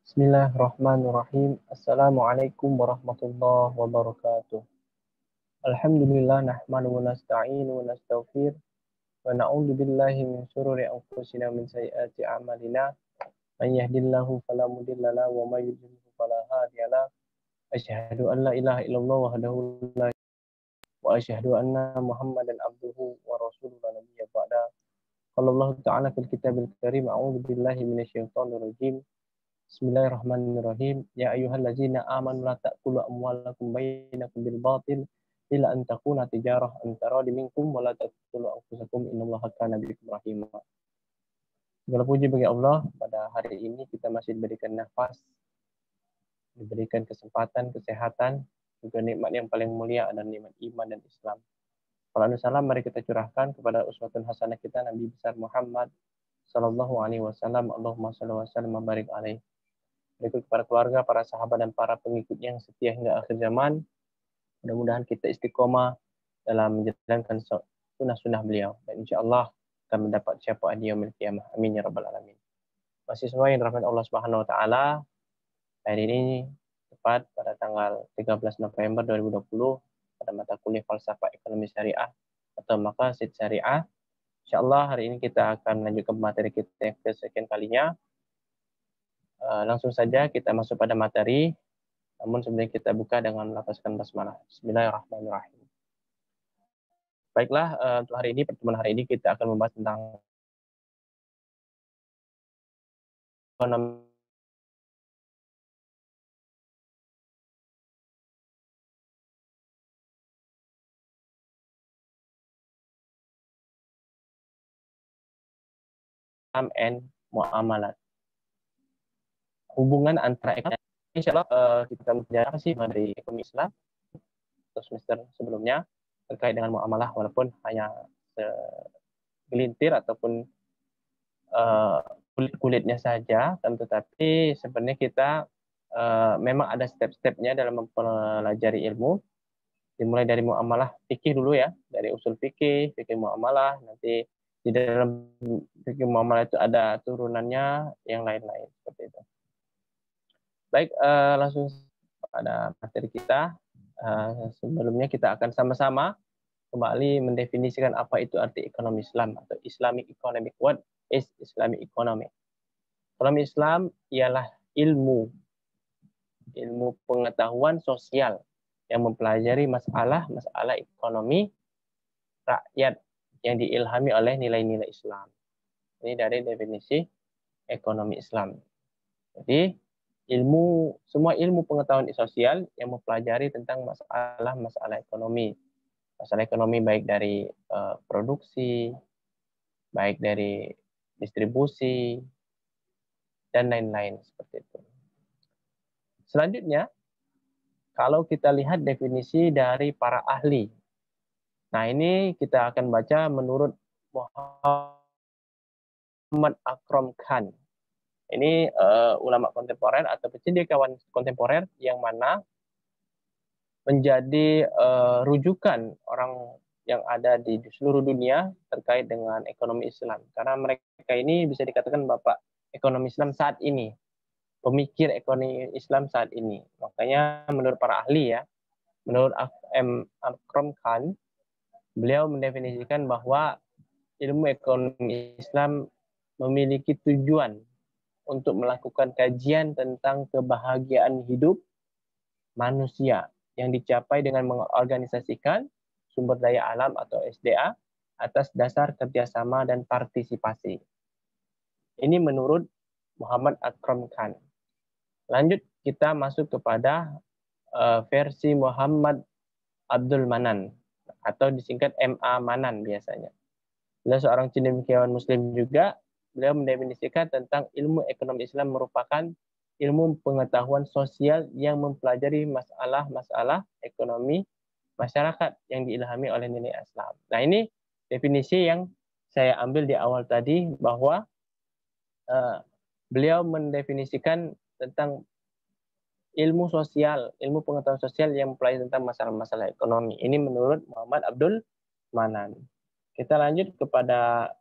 Bismillahirrahmanirrahim. Assalamualaikum warahmatullahi wabarakatuh. Alhamdulillah nahmadu wa nasta'inu wa nastaghfir wa na'udzu billahi min syururi anfusina wa min sayyiati a'malina. Man yahdihillahu fala mudilla lahu wa may yudlil fala hadiya lahu. Asyhadu an la ilaha illallah wahdahu la wa asyhadu anna Muhammadan abduhu wa rasuluhu la nabiyya ba'da. Qala Allah ta'ala fil kitabil karim a'udzu billahi minasyaitonir rajim. Bismillahirrahmanirrahim. Ya ayyuhallazina amanu la ta'kulu amwalakum bainakum bil batil illa an takuna tijarah an taradi minkum wa la taqtulu anfusakum innallaha kana bikum rahima. Segala puji bagi Allah, pada hari ini kita masih diberikan nafas, diberikan kesempatan, kesehatan, juga nikmat yang paling mulia adalah nikmat iman dan Islam. Sallallahu salam mari kita curahkan kepada uswatun hasanah kita Nabi besar Muhammad sallallahu alaihi wasallam. Allahumma shalli wa sallim wa barik alaihi. Berikut para keluarga, para sahabat, dan para pengikut yang setia hingga akhir zaman. Mudah-mudahan kita istiqomah dalam menjalankan sunnah-sunnah beliau. Dan insya Allah akan mendapat syafaat di yaumil qiyamah. Amin ya rabbal alamin. Masih semua yang dirahmati Allah Subhanahu wa taala. Hari ini tepat pada tanggal 13 November 2020 pada mata kuliah Falsafah Ekonomi Syariah atau Maqasid Syariah. Insya Allah hari ini kita akan melanjutkan materi kita yang kesekian kalinya. Langsung saja kita masuk pada materi. Namun sebelumnya kita buka dengan melafazkan basmalah. Bismillahirrahmanirrahim. Baiklah, untuk hari ini, pertemuan hari ini kita akan membahas tentang ekonomi Islam and muamalat. Hubungan antara ekonomi. Insya Allah kita belajar sih dari ekonomi Islam atau semester sebelumnya terkait dengan muamalah, walaupun hanya segelintir ataupun kulit-kulitnya saja, tetapi sebenarnya kita memang ada step-stepnya dalam mempelajari ilmu. Dimulai dari muamalah fikih dulu ya, dari usul fikih muamalah, nanti di dalam fikih muamalah itu ada turunannya yang lain-lain seperti itu. Baik, langsung pada materi kita. Sebelumnya kita akan sama-sama kembali mendefinisikan apa itu arti ekonomi Islam atau Islamic economic. What is Islamic economy? Ekonomi Islam ialah ilmu pengetahuan sosial yang mempelajari masalah ekonomi rakyat yang diilhami oleh nilai-nilai Islam. Ini dari definisi ekonomi Islam. Jadi semua ilmu pengetahuan sosial yang mempelajari tentang masalah ekonomi. Masalah ekonomi baik dari produksi, baik dari distribusi, dan lain-lain seperti itu. Selanjutnya, kalau kita lihat definisi dari para ahli. Nah, ini kita akan baca menurut Muhammad Akram Khan. Ini ulama kontemporer atau cendekiawan kontemporer yang mana menjadi rujukan orang yang ada di seluruh dunia terkait dengan ekonomi Islam. Karena mereka ini bisa dikatakan bapak ekonomi Islam saat ini, pemikir ekonomi Islam saat ini. Makanya menurut para ahli ya, menurut Akram Khan, beliau mendefinisikan bahwa ilmu ekonomi Islam memiliki tujuan untuk melakukan kajian tentang kebahagiaan hidup manusia yang dicapai dengan mengorganisasikan sumber daya alam atau SDA atas dasar kerjasama dan partisipasi. Ini menurut Muhammad Akram Khan. Lanjut kita masuk kepada versi Muhammad Abdul Manan atau disingkat MA Manan biasanya. Beliau seorang cendekiawan Muslim juga. Beliau mendefinisikan tentang ilmu ekonomi Islam merupakan ilmu pengetahuan sosial yang mempelajari masalah ekonomi masyarakat yang diilhami oleh nilai Islam. Nah, ini definisi yang saya ambil di awal tadi, bahwa beliau mendefinisikan tentang ilmu sosial, ilmu pengetahuan sosial yang mempelajari tentang masalah-masalah ekonomi. Ini menurut Muhammad Abdul Manan. Kita lanjut kepada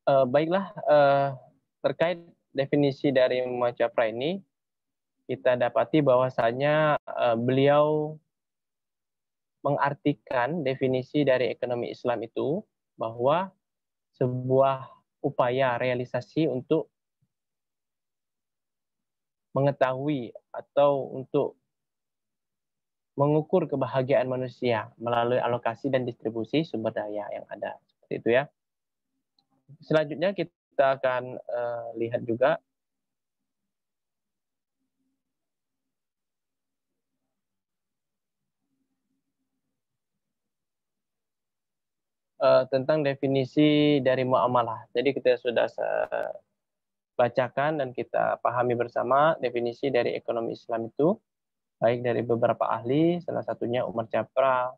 Baiklah, terkait definisi dari Muhammad Chapra ini, kita dapati bahwasanya beliau mengartikan definisi dari ekonomi Islam itu bahwa sebuah upaya realisasi untuk mengetahui atau untuk mengukur kebahagiaan manusia melalui alokasi dan distribusi sumber daya yang ada. Seperti itu ya. Selanjutnya kita akan lihat juga tentang definisi dari muamalah. Jadi kita sudah bacakan dan kita pahami bersama definisi dari ekonomi Islam itu, baik dari beberapa ahli, salah satunya Umar Chapra,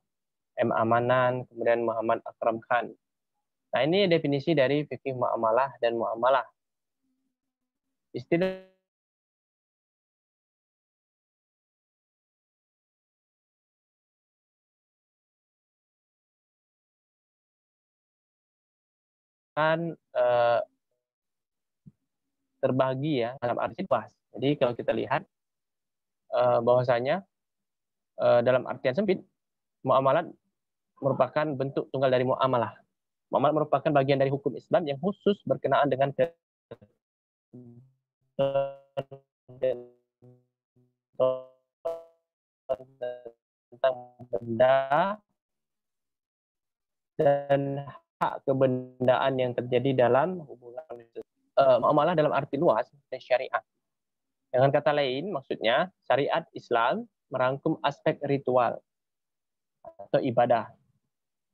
M. Amanan, kemudian Muhammad Akram Khan. Nah, ini definisi dari fikih muamalah dan muamalah. Istilah kan terbagi ya dalam arti luas. Jadi kalau kita lihat bahwasanya dalam artian sempit, muamalat merupakan bentuk tunggal dari muamalah. Muamalat merupakan bagian dari hukum Islam yang khusus berkenaan dengan tentang benda dan hak kebendaan yang terjadi dalam hubungan muamalah dalam arti luas dan syariat. Dengan kata lain, maksudnya syariat Islam merangkum aspek ritual atau ibadah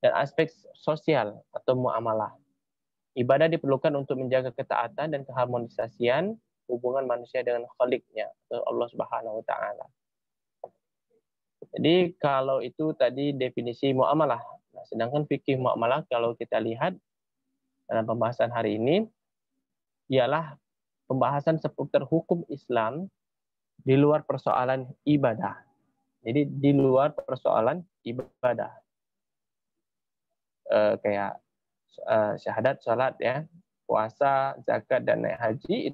dan aspek sosial atau muamalah. Ibadah diperlukan untuk menjaga ketaatan dan keharmonisasian hubungan manusia dengan Khalik-Nya, atau Allah Subhanahu wa taala. Jadi kalau itu tadi definisi muamalah. Nah, sedangkan fikih muamalah kalau kita lihat dalam pembahasan hari ini ialah pembahasan seputar hukum Islam di luar persoalan ibadah. Jadi di luar persoalan ibadah. Kayak syahadat, salat ya, puasa, zakat dan naik haji,